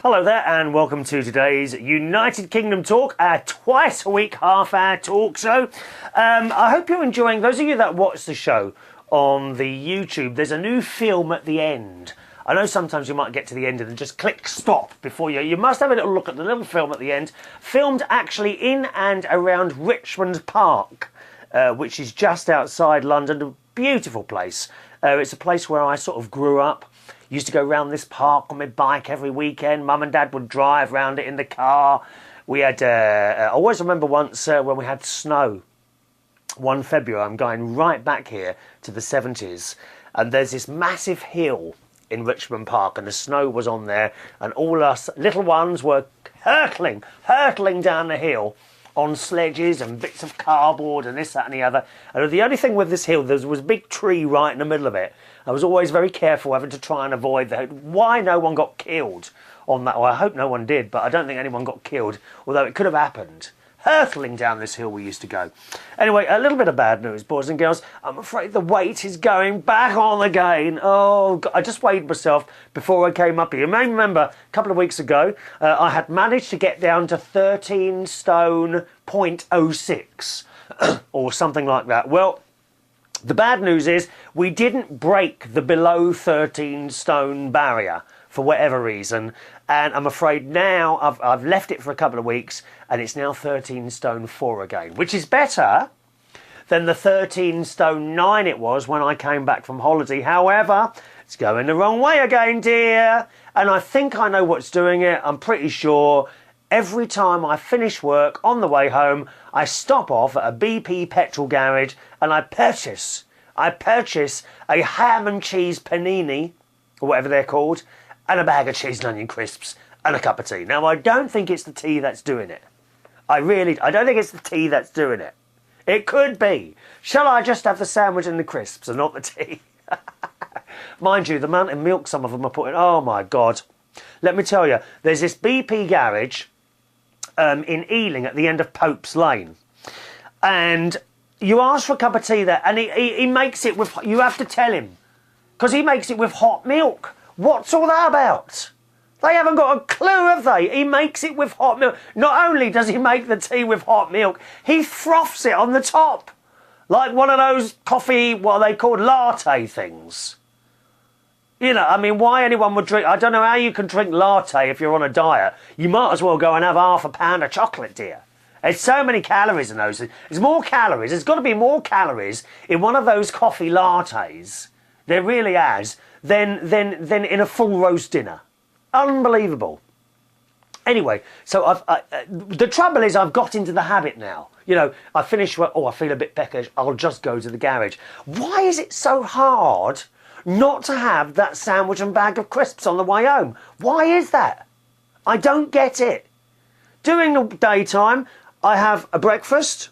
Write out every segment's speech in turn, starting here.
Hello there and welcome to today's United Kingdom Talk, our twice a week half-hour talk show. I hope you're enjoying, those of you that watch the show on the YouTube, there's a new film at the end. I know sometimes you might get to the end and just click stop before you must have a little look at the little film at the end, filmed actually in and around Richmond Park, which is just outside London, a beautiful place. It's a place where I sort of grew up. Used to go round this park on my bike every weekend. Mum and Dad would drive round it in the car. We had, I always remember once when we had snow. One February, I'm going right back here to the 70s. And there's this massive hill in Richmond Park and the snow was on there. And all us little ones were hurtling down the hill on sledges and bits of cardboard and this, that and the other. And the only thing with this hill, there was a big tree right in the middle of it. I was always very careful having to try and avoid that. Why no one got killed on that? Well, I hope no one did, but I don't think anyone got killed, although it could have happened. Hurtling down this hill we used to go. Anyway, a little bit of bad news, boys and girls. I'm afraid the weight is going back on again. Oh, God, I just weighed myself before I came up here. You may remember a couple of weeks ago, I had managed to get down to 13 stone 0.06 or something like that. Well, the bad news is we didn't break the below 13 stone barrier for whatever reason, and I'm afraid now I've left it for a couple of weeks and it's now 13 stone 4 again, which is better than the 13 stone 9 it was when I came back from holiday. However, it's going the wrong way again, dear, and I think I know what's doing it. I'm pretty sure. Every time I finish work on the way home, I stop off at a BP petrol garage and I purchase a ham and cheese panini, or whatever they're called, and a bag of cheese and onion crisps and a cup of tea. Now, I don't think it's the tea that's doing it. I don't think it's the tea that's doing it. It could be. Shall I just have the sandwich and the crisps and not the tea? Mind you, the amount of milk some of them are putting, oh my God. Let me tell you, there's this BP garage in Ealing at the end of Pope's Lane, and you ask for a cup of tea there and he makes it with, you have to tell him, because he makes it with hot milk. What's all that about? They haven't got a clue, have they? He makes it with hot milk. Not only does he make the tea with hot milk, he froths it on the top like one of those coffee, what are they called, latte things. You know, I mean, why anyone would drink... I don't know how you can drink latte if you're on a diet. You might as well go and have half a pound of chocolate, dear. There's so many calories in those. There's more calories. There's got to be more calories in one of those coffee lattes. There really has. Than in a full roast dinner. Unbelievable. Anyway, so the trouble is I've got into the habit now. You know, I finish work, oh, I feel a bit peckish, I'll just go to the garage. Why is it so hard not to have that sandwich and bag of crisps on the way home? Why is that? I don't get it. During the daytime, I have a breakfast.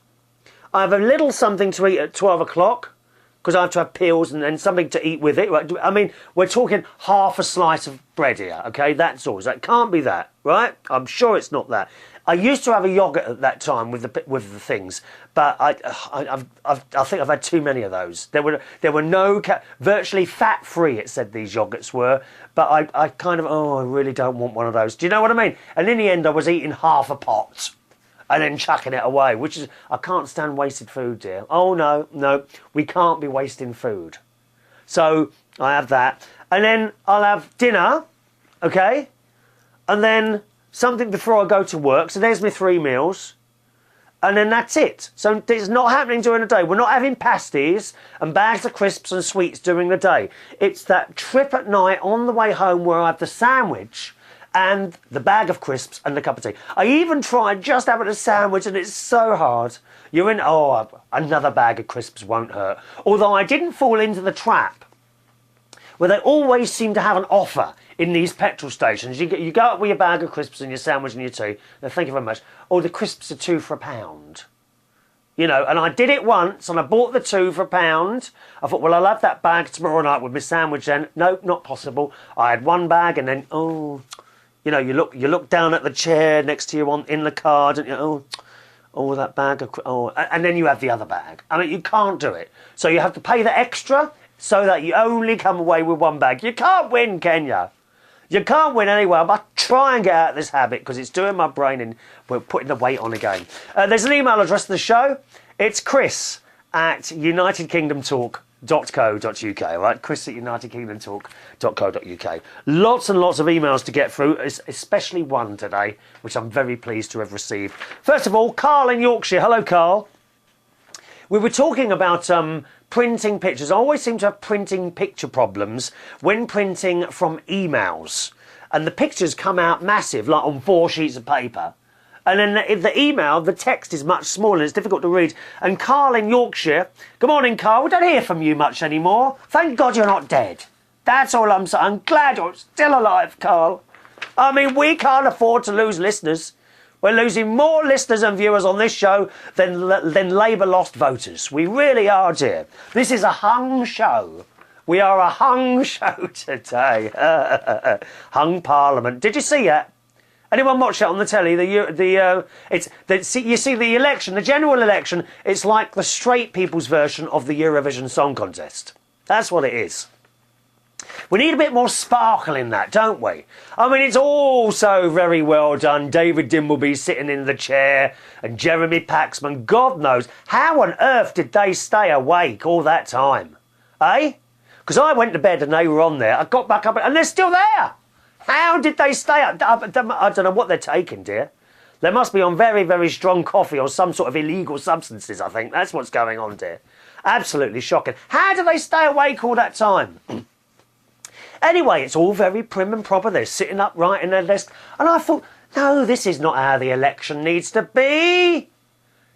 I have a little something to eat at 12 o'clock because I have to have pills and something to eat with it. I mean, we're talking half a slice of bread here, okay? That's all. So it can't be that, right? I'm sure it's not that. I used to have a yoghurt at that time with the things, but I think I've had too many of those. There were no virtually fat-free. It said these yogurts were, but I kind of I really don't want one of those. Do you know what I mean? And in the end, I was eating half a pot and then chucking it away, which is, I can't stand wasted food, dear. Oh no, we can't be wasting food. So I have that, and then I'll have dinner, okay, and then something before I go to work. So there's my 3 meals. And then that's it. So it's not happening during the day. We're not having pasties and bags of crisps and sweets during the day. It's that trip at night on the way home where I have the sandwich and the bag of crisps and the cup of tea. I even tried just having a sandwich and it's so hard. You're in, another bag of crisps won't hurt. Although I didn't fall into the trap where they always seem to have an offer in these petrol stations. You go up with your bag of crisps and your sandwich and your tea. No, thank you very much. Oh, the crisps are 2 for £1. You know, and I did it once and I bought the 2 for £1. I thought, well, I'll have that bag tomorrow night with my sandwich then. No, not possible. I had 1 bag and then, you know, you look down at the chair next to you in the car, and you that bag of, and then you have the other bag. I mean, you can't do it. So you have to pay the extra so that you only come away with 1 bag. You can't win, can you? You can't win anyway. I try and get out of this habit because it's doing my brain in. We're putting the weight on again. There's an email address to the show. It's chris@unitedkingdomtalk.co.uk. Right, chris@unitedkingdomtalk.co.uk. Lots and lots of emails to get through, especially one today, which I'm very pleased to have received. First of all, Carl in Yorkshire. Hello, Carl. We were talking about printing pictures. I always seem to have printing picture problems when printing from emails. And the pictures come out massive, like on 4 sheets of paper. And then in the email, the text is much smaller. It's difficult to read. And Carl in Yorkshire, good morning, Carl. We don't hear from you much anymore. Thank God you're not dead. That's all I'm saying. I'm glad you're still alive, Carl. I mean, we can't afford to lose listeners. We're losing more listeners and viewers on this show than Labour lost voters. We really are, dear. This is a hung show. We are a hung show today. Hung Parliament. Did you see that? Anyone watch it on the telly? You see the election, the general election. It's like the straight people's version of the Eurovision Song Contest. That's what it is. We need a bit more sparkle in that, don't we? I mean, it's all so very well done. David Dimbleby sitting in the chair and Jeremy Paxman. God knows, how on earth did they stay awake all that time? Eh? Because I went to bed and they were on there. I got back up and they're still there. How did they stay up? I don't know what they're taking, dear. They must be on very, very strong coffee or some sort of illegal substances, I think. That's what's going on, dear. Absolutely shocking. How do they stay awake all that time? Anyway, it's all very prim and proper. They're sitting upright in their desk. And I thought, no, this is not how the election needs to be.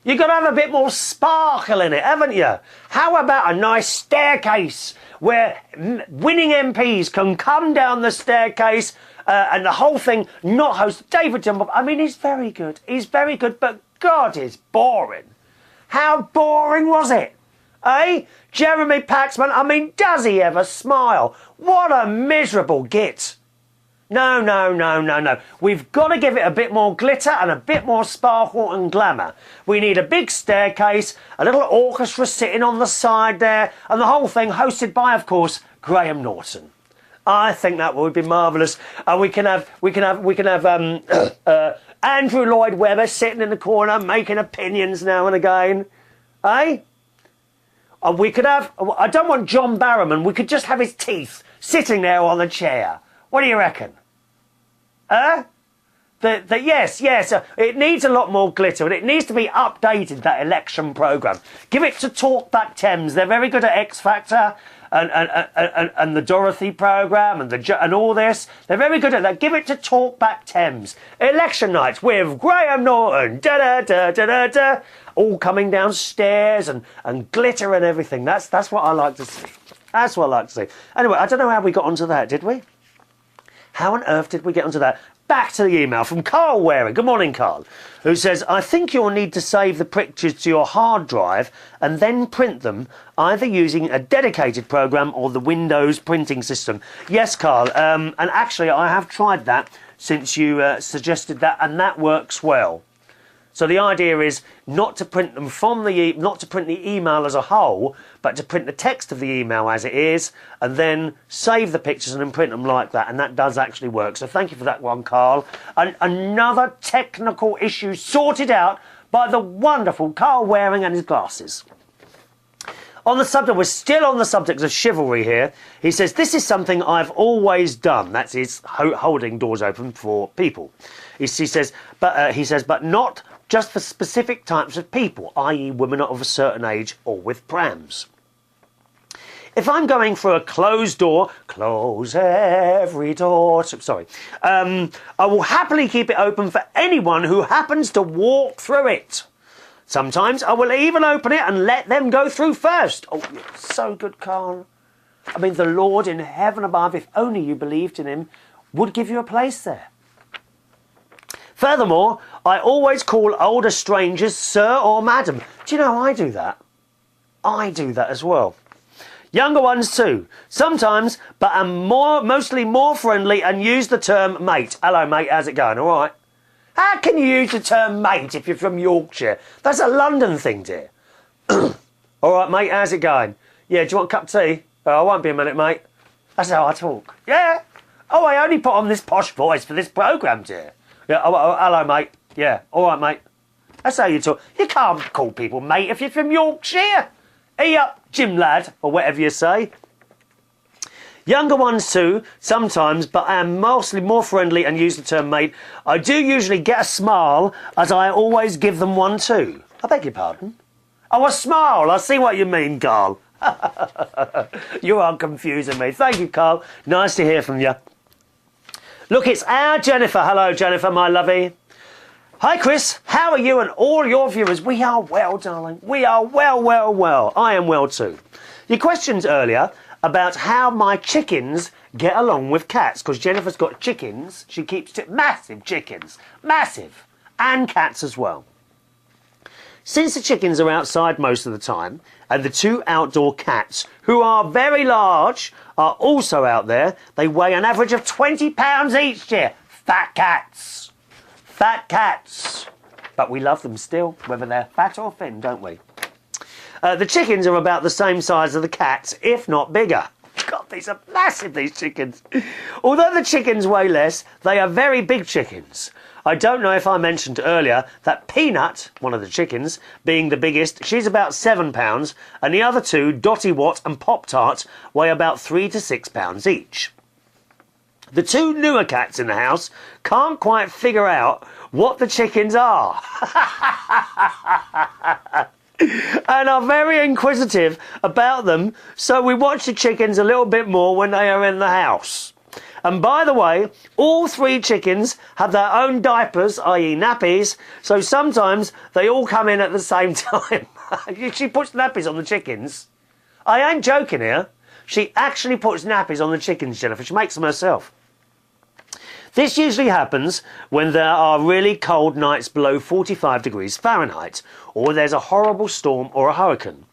You've got to have a bit more sparkle in it, haven't you? How about a nice staircase where winning MPs can come down the staircase and the whole thing not host David Dimbleby. I mean, he's very good. He's very good, but God, it's boring. How boring was it? Eh? Jeremy Paxman, I mean, does he ever smile? What a miserable git. No. We've got to give it a bit more glitter and a bit more sparkle and glamour. We need a big staircase, a little orchestra sitting on the side there, and the whole thing hosted by, of course, Graham Norton. I think that would be marvellous. And we can have Andrew Lloyd Webber sitting in the corner making opinions now and again. Eh? We could have, I don't want John Barrowman, we could just have his teeth sitting there on the chair. What do you reckon? Yes, it needs a lot more glitter and it needs to be updated, that election programme. Give it to Talkback Thames. They're very good at X Factor and the Dorothy programme and all this. They're very good at that. Give it to Talkback Thames. Election nights with Graham Norton. Da-da-da-da-da-da. All coming downstairs and glitter and everything. That's what I like to see. That's what I like to see. Anyway, I don't know how we got onto that, did we? How on earth did we get onto that? Back to the email from Carl Waring. Good morning, Carl. Who says, I think you'll need to save the pictures to your hard drive and then print them, either using a dedicated program or the Windows printing system. Yes, Carl. And actually, I have tried that since you suggested that, and that works well. So the idea is not to print them not to print the email as a whole, but to print the text of the email as it is, and then save the pictures and then print them like that. And that does actually work. So thank you for that one, Carl. And another technical issue sorted out by the wonderful Carl Waring and his glasses. On the subject, we're still on the subject of chivalry here. He says, this is something I've always done. That's his holding doors open for people. He says, but not just for specific types of people, i.e. women of a certain age or with prams. If I'm going for a closed door, close every door, I will happily keep it open for anyone who happens to walk through it. Sometimes I will even open it and let them go through first. Oh, you're so good, Carl. I mean, the Lord in heaven above, if only you believed in him, would give you a place there. Furthermore, I always call older strangers sir or madam. Do you know I do that? I do that as well. Younger ones too. Sometimes, but I'm mostly more friendly and use the term mate. Hello, mate, how's it going? All right? How can you use the term mate if you're from Yorkshire? That's a London thing, dear. All right, mate, how's it going? Yeah, do you want a cup of tea? Oh, I won't be a minute, mate. That's how I talk. Yeah. Oh, I only put on this posh voice for this programme, dear. Yeah, oh, hello, mate. Yeah, all right, mate. That's how you talk. You can't call people mate if you're from Yorkshire. Hey up, Jim lad, or whatever you say. Younger ones too, sometimes, but I am mostly more friendly and use the term mate. I do usually get a smile, as I always give them one too. I beg your pardon? Oh, a smile. I see what you mean, Carl. You are confusing me. Thank you, Carl. Nice to hear from you. Look, it's our Jennifer. Hello, Jennifer, my lovey. Hi, Chris. How are you and all your viewers? We are well, darling. We are well. I am well too. Your questions earlier about how my chickens get along with cats, because Jennifer's got chickens. She keeps massive chickens. Massive. And cats as well. Since the chickens are outside most of the time, and the two outdoor cats, who are very large, are also out there, they weigh an average of 20 pounds each, dear. Fat cats. Fat cats. But we love them still, whether they're fat or thin, don't we? The chickens are about the same size as the cats, if not bigger. God, these are massive, these chickens. Although the chickens weigh less, they are very big chickens. I don't know if I mentioned earlier that Peanut, one of the chickens, being the biggest, she's about 7 pounds, and the other two, Dotty Wat and Pop Tart, weigh about 3 to 6 pounds each. The two newer cats in the house can't quite figure out what the chickens are. And are very inquisitive about them, so we watch the chickens a little bit more when they are in the house. And by the way, all three chickens have their own diapers, i.e. nappies, so sometimes they all come in at the same time. She puts nappies on the chickens. I ain't joking here. She actually puts nappies on the chickens, Jennifer. She makes them herself. This usually happens when there are really cold nights below 45 degrees Fahrenheit, or there's a horrible storm or a hurricane.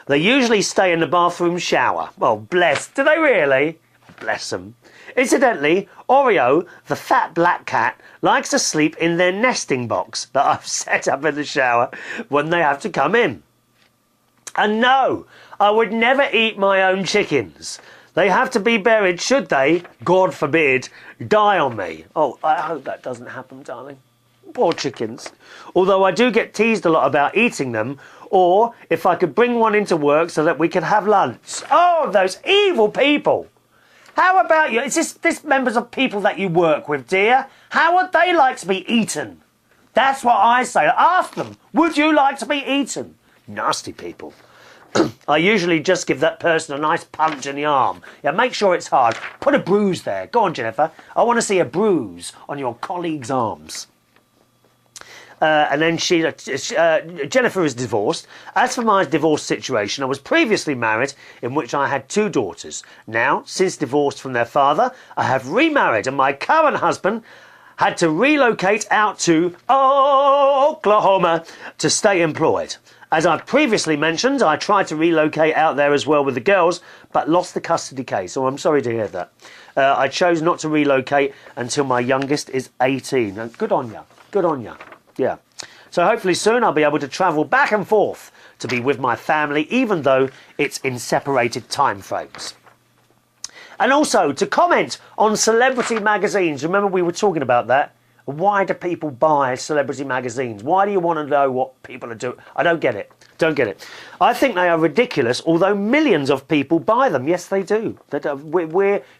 They usually stay in the bathroom shower. Oh, bless. Do they really? Bless them. Incidentally, Oreo, the fat black cat, likes to sleep in their nesting box that I've set up in the shower when they have to come in. And no, I would never eat my own chickens. They have to be buried should they, God forbid, die on me. Oh, I hope that doesn't happen, darling. Poor chickens. Although I do get teased a lot about eating them, or if I could bring one into work so that we could have lunch. Oh, those evil people. How about you? Is this members of people that you work with, dear? How would they like to be eaten? That's what I say. Ask them, would you like to be eaten? Nasty people. I usually just give that person a nice punch in the arm. Yeah, make sure it's hard. Put a bruise there. Go on, Jennifer. I want to see a bruise on your colleague's arms. And then Jennifer is divorced. As for my divorce situation, I was previously married, in which I had 2 daughters. Now, since divorced from their father, I have remarried, and my current husband had to relocate out to Oklahoma to stay employed. As I've previously mentioned, I tried to relocate out there as well with the girls, but lost the custody case. So I'm sorry to hear that. I chose not to relocate until my youngest is 18. And good on you. Good on you. Yeah. So hopefully soon I'll be able to travel back and forth to be with my family, even though it's in separated time frames. And also to comment on celebrity magazines. Remember we were talking about that. Why do people buy celebrity magazines? Why do you want to know what people are doing? I don't get it. Don't get it. I think they are ridiculous, although millions of people buy them. Yes, they do.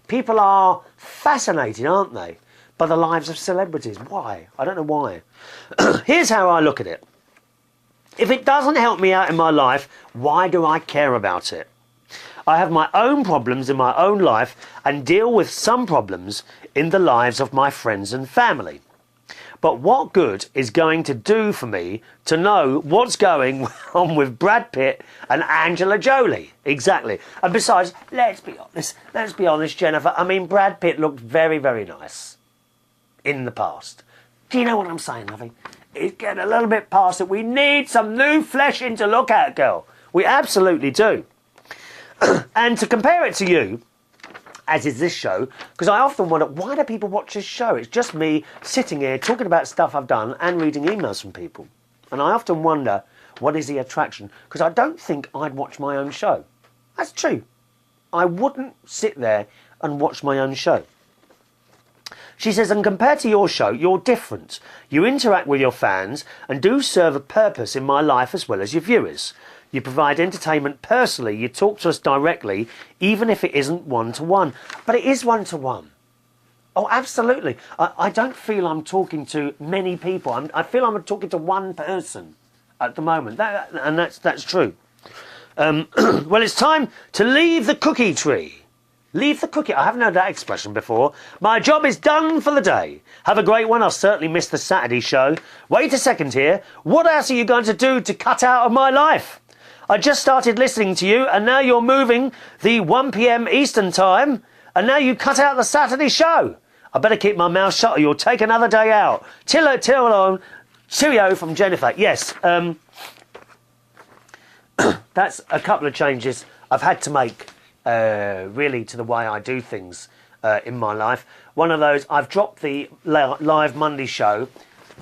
People are fascinated, aren't they, by the lives of celebrities. Why? I don't know why. Here's how I look at it. If it doesn't help me out in my life, why do I care about it? I have my own problems in my own life and deal with some problems in the lives of my friends and family. But what good is going to do for me to know what's going on with Brad Pitt and Angela Jolie? Exactly. And besides, let's be honest, Jennifer, I mean, Brad Pitt looked very, very nice in the past. Do you know what I'm saying, lovey? It's getting a little bit past it. We need some new flesh in to look at, girl. We absolutely do. And to compare it to you, as is this show, because I often wonder, why do people watch this show? It's just me sitting here talking about stuff I've done and reading emails from people. And I often wonder, what is the attraction? Because I don't think I'd watch my own show. That's true. I wouldn't sit there and watch my own show. She says, and compared to your show, you're different. You interact with your fans and do serve a purpose in my life as well as your viewers. You provide entertainment personally. You talk to us directly, even if it isn't one-to-one. But it is one-to-one. Oh, absolutely. I don't feel I'm talking to many people. I feel I'm talking to one person at the moment. And that's true. Well, it's time to leave the cookie tree. Leave the cookie. I haven't heard that expression before. My job is done for the day. Have a great one. I'll certainly miss the Saturday show. Wait a second here. What else are you going to do to cut out of my life? I just started listening to you, and now you're moving the 1 p.m. Eastern time, and now you cut out the Saturday show. I better keep my mouth shut or you'll take another day out. Cheerio from Jennifer. Yes, that's a couple of changes I've had to make, really, to the way I do things in my life. One of those, I've dropped the live Monday show.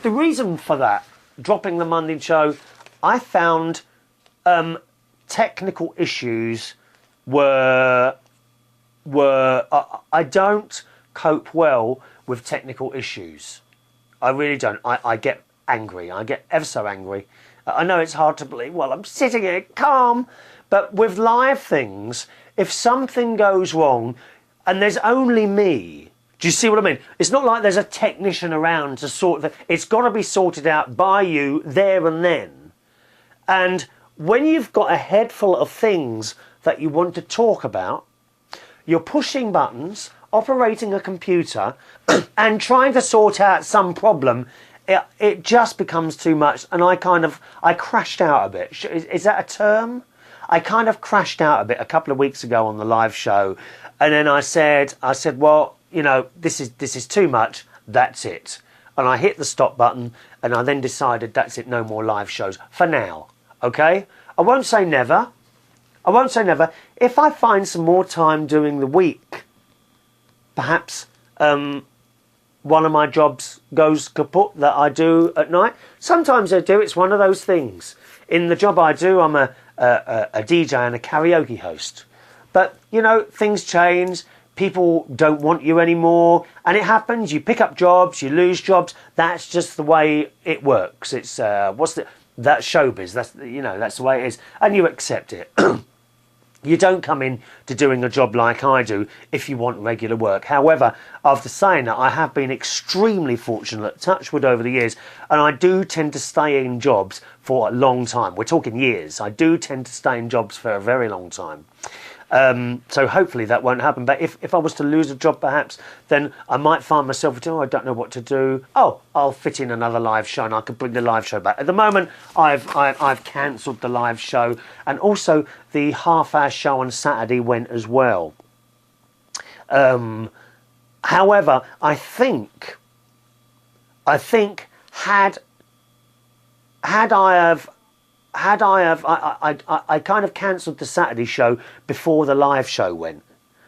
The reason for that, dropping the Monday show, I found technical issues were I don't cope well with technical issues. I really don't. I get angry. I get ever so angry. I know it's hard to believe. Well, I'm sitting here calm. But with live things, if something goes wrong and there's only me, do you see what I mean? It's not like there's a technician around to sort it. It's got to be sorted out by you there and then. And when you've got a head full of things that you want to talk about, you're pushing buttons, operating a computer and trying to sort out some problem, it just becomes too much. And I crashed out a bit. Is that a term? I kind of crashed out a bit a couple of weeks ago on the live show. And then I said, well, you know, this is too much. That's it. And I hit the stop button and I then decided that's it. No more live shows for now. Okay? I won't say never. I won't say never. If I find some more time during the week, perhaps one of my jobs goes kaput that I do at night. Sometimes I do. It's one of those things. In the job I do, I'm a DJ and a karaoke host. But, you know, things change. People don't want you anymore. And it happens. You pick up jobs. You lose jobs. That's just the way it works. It's, that's showbiz. That's the way it is. And you accept it. You don't come in to doing a job like I do if you want regular work. However, after saying that, I have been extremely fortunate, touch wood, over the years, and I do tend to stay in jobs for a long time. We're talking years. I do tend to stay in jobs for a very long time. So hopefully that won't happen. But if I was to lose a job, perhaps, then I might find myself, I don't know what to do. Oh, I'll fit in another live show and I could bring the live show back. At the moment, I've cancelled the live show, and also the half-hour show on Saturday went as well. However, I think had I kind of cancelled the Saturday show before the live show went,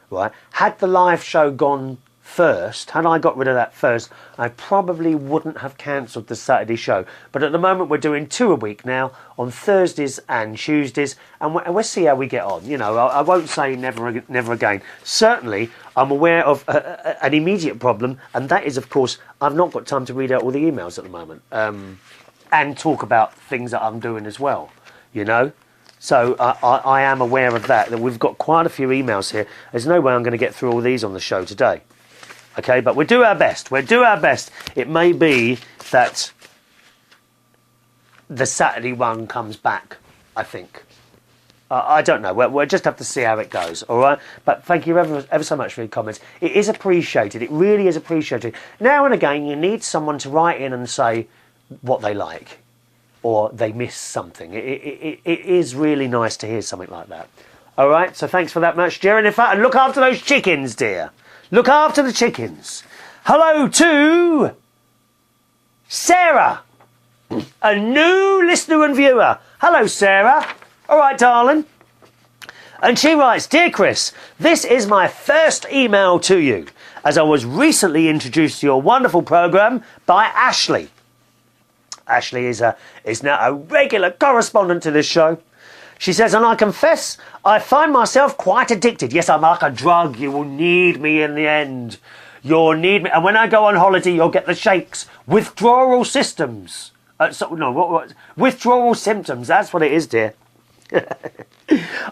right? Had the live show gone first, had I got rid of that first, I probably wouldn't have cancelled the Saturday show. But at the moment, we're doing 2 a week now, on Thursdays and Tuesdays, and we'll see how we get on. You know, I won't say never again. Certainly, I'm aware of an immediate problem, and that is, of course, I've not got time to read out all the emails at the moment. And talk about things that I'm doing as well, you know. So I am aware of that we've got quite a few emails here. There's no way I'm going to get through all these on the show today. Okay, but we'll do our best. We'll do our best. It may be that the Saturday one comes back, I think. I don't know. We'll just have to see how it goes, all right? But thank you ever so much for your comments. It is appreciated. It really is appreciated. Now and again, you need someone to write in and say what they like or they miss something. It is really nice to hear something like that. All right, so thanks for that much, Jennifer, and look after those chickens, dear. Look after the chickens. Hello to Sarah, a new listener and viewer. Hello, Sarah. All right, darling. And she writes, Dear Chris, this is my first email to you, as I was recently introduced to your wonderful programme by Ashley. Ashley is now a regular correspondent to this show. She says, and I confess, I find myself quite addicted. Yes, I'm like a drug. You will need me in the end. You'll need me. And when I go on holiday, you'll get the shakes. Withdrawal systems. Withdrawal symptoms. That's what it is, dear.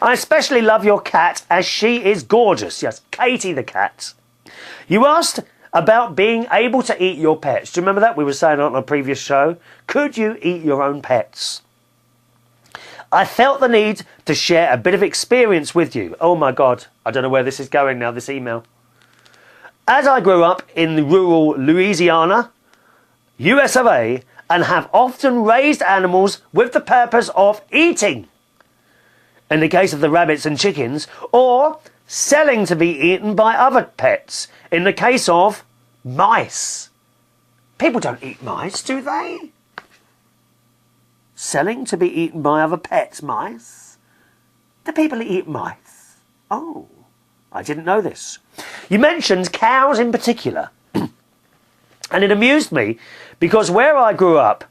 I especially love your cat as she is gorgeous. Yes, Katie the cat. You asked about being able to eat your pets. Do you remember that? We were saying on a previous show. Could you eat your own pets? I felt the need to share a bit of experience with you. Oh my God. I don't know where this is going now, this email. As I grew up in rural Louisiana, US of A, and have often raised animals with the purpose of eating, in the case of the rabbits and chickens, or selling to be eaten by other pets, in the case of mice. People don't eat mice, do they? Selling to be eaten by other pets, mice? Do people eat mice? Oh, I didn't know this. You mentioned cows in particular. And it amused me because where I grew up,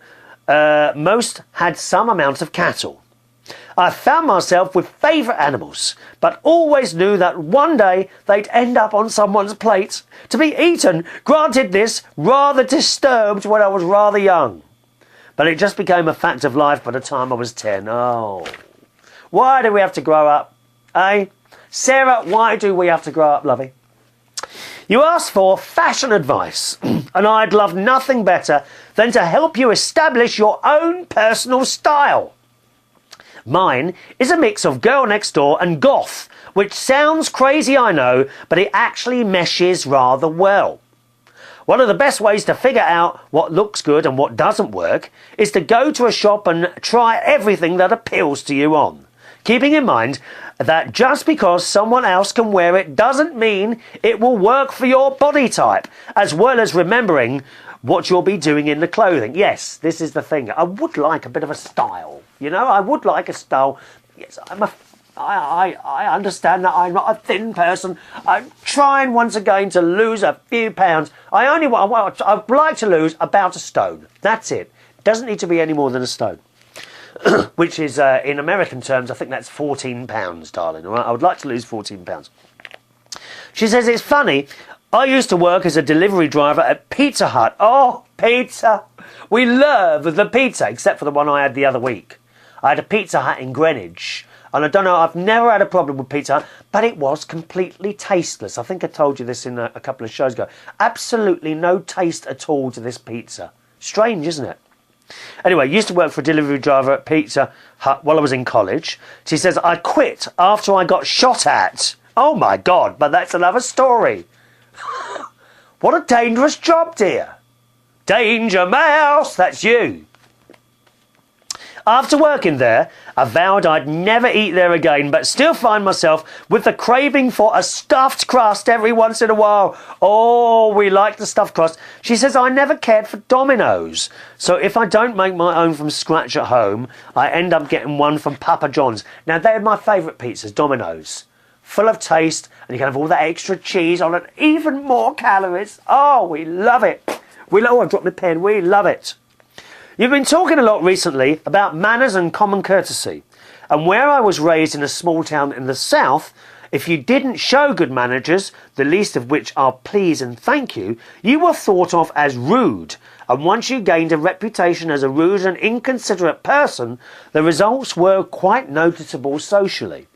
most had some amount of cattle. I found myself with favourite animals, but always knew that one day they'd end up on someone's plate to be eaten. Granted, this rather disturbed when I was rather young. But it just became a fact of life by the time I was 10. Oh, why do we have to grow up? Eh? Sarah, why do we have to grow up, lovey? You asked for fashion advice, and I'd love nothing better than to help you establish your own personal style. Mine is a mix of girl next door and goth, which sounds crazy, I know, but it actually meshes rather well. One of the best ways to figure out what looks good and what doesn't work is to go to a shop and try everything that appeals to you on. Keeping in mind that just because someone else can wear it doesn't mean it will work for your body type, as well as remembering what you'll be doing in the clothing. Yes, this is the thing. I would like a bit of a style. You know, I would like a style. Yes, I understand that I'm not a thin person. I'm trying once again to lose a few pounds. I'd like to lose about a stone. That's it. Doesn't need to be any more than a stone. Which is, in American terms, I think that's £14, darling. All right? I would like to lose £14. She says, it's funny, I used to work as a delivery driver at Pizza Hut. Oh, pizza. We love the pizza, except for the one I had the other week. I had a Pizza Hut in Greenwich. And I don't know, I've never had a problem with Pizza Hut, but it was completely tasteless. I think I told you this in a couple of shows ago. Absolutely no taste at all to this pizza. Strange, isn't it? Anyway, used to work for a delivery driver at Pizza Hut while I was in college. She says, I quit after I got shot at. Oh my God, but that's another story. What a dangerous job, dear. Danger Mouse, that's you. After working there, I vowed I'd never eat there again, but still find myself with the craving for a stuffed crust every once in a while. Oh, we like the stuffed crust. She says I never cared for Domino's, so if I don't make my own from scratch at home, I end up getting one from Papa John's. Now, they're my favourite pizzas, Domino's. Full of taste, and you can have all that extra cheese on it, even more calories. Oh, we love it. Oh, I dropped my pen. We love it. You've been talking a lot recently about manners and common courtesy. And where I was raised in a small town in the south, if you didn't show good manners, the least of which are please and thank you, you were thought of as rude. And once you gained a reputation as a rude and inconsiderate person, the results were quite noticeable socially.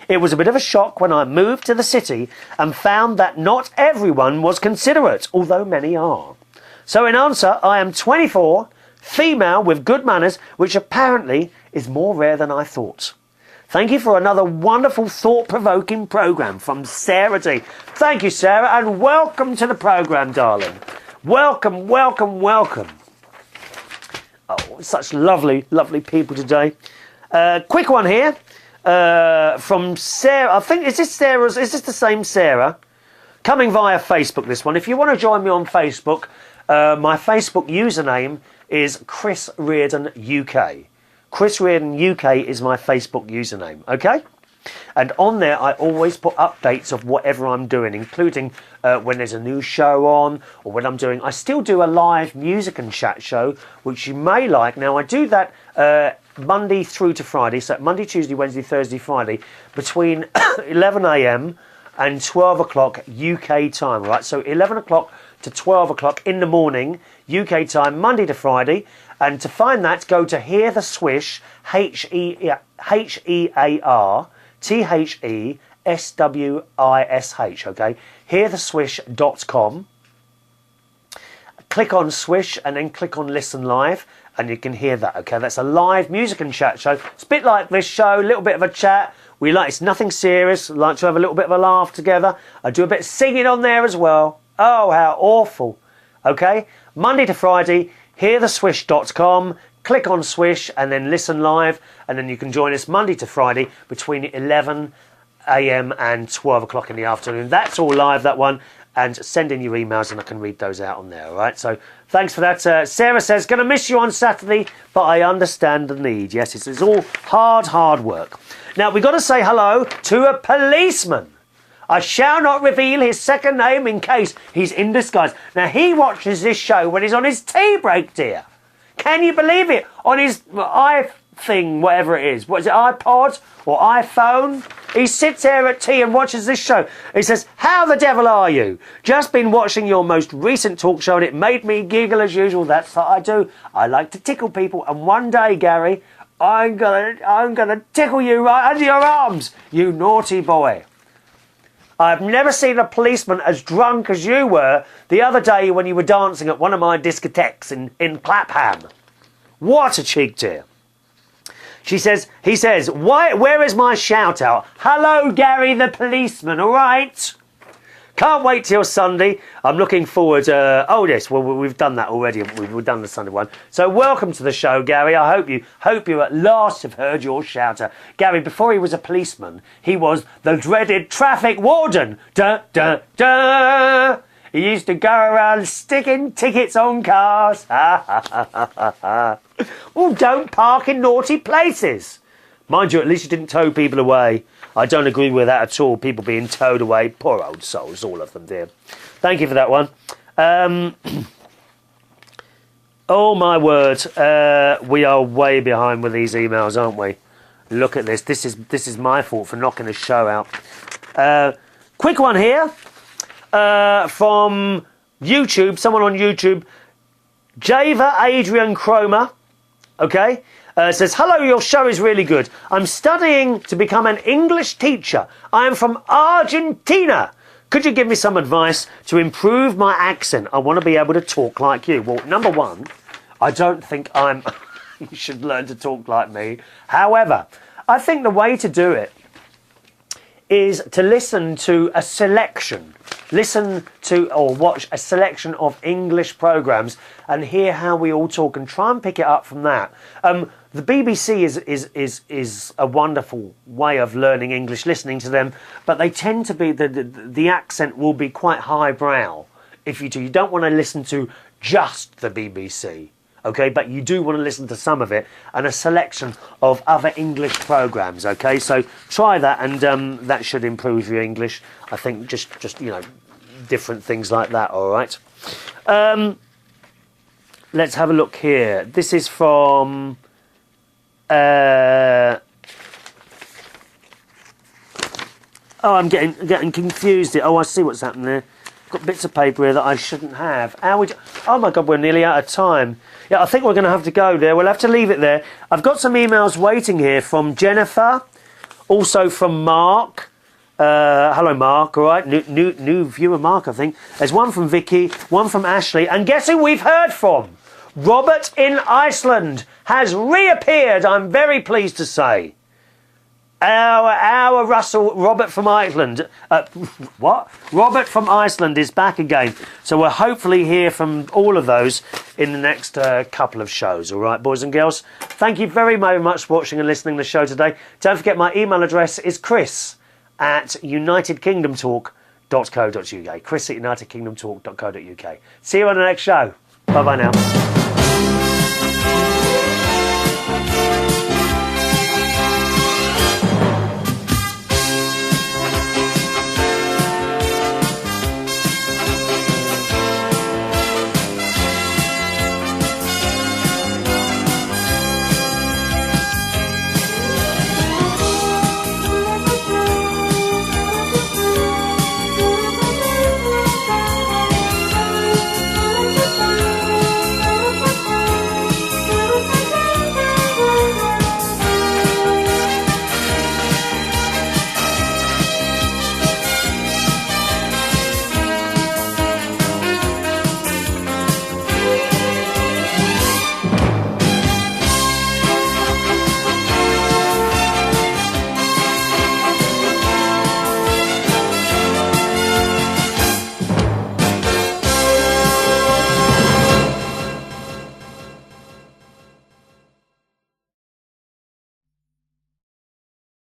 It was a bit of a shock when I moved to the city and found that not everyone was considerate, although many are. So in answer, I am 24, female with good manners, which apparently is more rare than I thought. Thank you for another wonderful thought-provoking programme from Sarah D. Thank you, Sarah, and welcome to the programme, darling. Welcome, welcome, welcome. Oh, such lovely, lovely people today. Quick one here from Sarah. I think, is this the same Sarah? Coming via Facebook, this one. If you want to join me on Facebook, my Facebook username is Chris Reardon UK. Chris Reardon UK is my Facebook username, okay? And on there, I always put updates of whatever I'm doing, including when there's a new show on, or when I'm doing... I still do a live music and chat show, which you may like. Now, I do that Monday through to Friday, so Monday, Tuesday, Wednesday, Thursday, Friday, between 11 a.m. and 12 o'clock UK time, right? So 11 o'clock to 12 o'clock in the morning UK time, Monday to Friday. And to find that, go to Hear the Swish, HearTheSwish, okay? HearTheSwish.com. Click on Swish and then click on Listen Live, and you can hear that, okay? That's a live music and chat show. It's a bit like this show, a little bit of a chat. It's nothing serious. We like to have a little bit of a laugh together. I do a bit of singing on there as well. Oh, how awful. Okay? Monday to Friday, heartheswish.com. Click on Swish and then Listen Live, and then you can join us Monday to Friday between 11 a.m. and 12 o'clock in the afternoon. That's all live, that one. And send in your emails and I can read those out on there, all right? So thanks for that. Sarah says, going to miss you on Saturday, but I understand the need. Yes, it's all hard work. Now, we've got to say hello to a policeman. I shall not reveal his second name in case he's in disguise. Now, he watches this show when he's on his tea break, dear. Can you believe it? On his thing, whatever it is. What is it, iPod or iPhone? He sits there at tea and watches this show. He says, how the devil are you? Just been watching your most recent talk show and it made me giggle as usual. That's what I do. I like to tickle people. And one day, Gary, I'm gonna tickle you right under your arms, you naughty boy. I've never seen a policeman as drunk as you were the other day when you were dancing at one of my discotheques in Clapham. What a cheek, dear. He says, where is my shout out? Hello, Gary the policeman, all right? Can't wait till Sunday. I'm looking forward. Oh, yes, well, we've done that already. We've done the Sunday one. So welcome to the show, Gary. I hope you at last have heard your shout out. Gary, before he was a policeman, he was the dreaded traffic warden. Da, da, da. He used to go around sticking tickets on cars. Well, don't park in naughty places. Mind you, at least you didn't tow people away. I don't agree with that at all, people being towed away. Poor old souls, all of them, dear. Thank you for that one. Oh, my word. We are way behind with these emails, aren't we? Look at this. This is my fault for knocking the show out. Quick one here. From YouTube, someone on YouTube, Java Adrian Cromer, okay, says, hello, your show is really good. I'm studying to become an English teacher. I am from Argentina. Could you give me some advice to improve my accent? I want to be able to talk like you. Well, number one, I don't think you should learn to talk like me. However, I think the way to do it is to listen to a selection. Listen to or watch a selection of English programmes and hear how we all talk and try and pick it up from that. The BBC is a wonderful way of learning English, listening to them, but they tend to be, the accent will be quite highbrow if you do. You don't want to listen to just the BBC. Okay, but you do want to listen to some of it and a selection of other English programmes, okay? So try that and that should improve your English. I think just different things like that, all right? Let's have a look here. This is from... oh, I'm getting confused here. Oh, I see what's happening there. Got bits of paper here that I shouldn't have. Oh my God, we're nearly out of time. Yeah, I think we're going to have to go there. We'll have to leave it there. I've got some emails waiting here from Jennifer, also from Mark. Hello, Mark. All right, new viewer, Mark. I think there's one from Vicky, one from Ashley, and guess who we've heard from? Robert in Iceland has reappeared. I'm very pleased to say. Our Robert from Iceland. What? Robert from Iceland is back again. So we'll hopefully hear from all of those in the next couple of shows. All right, boys and girls. Thank you very, very much for watching and listening to the show today. Don't forget my email address is chris@unitedkingdomtalk.co.uk. chris@unitedkingdomtalk.co.uk. See you on the next show. Bye-bye now.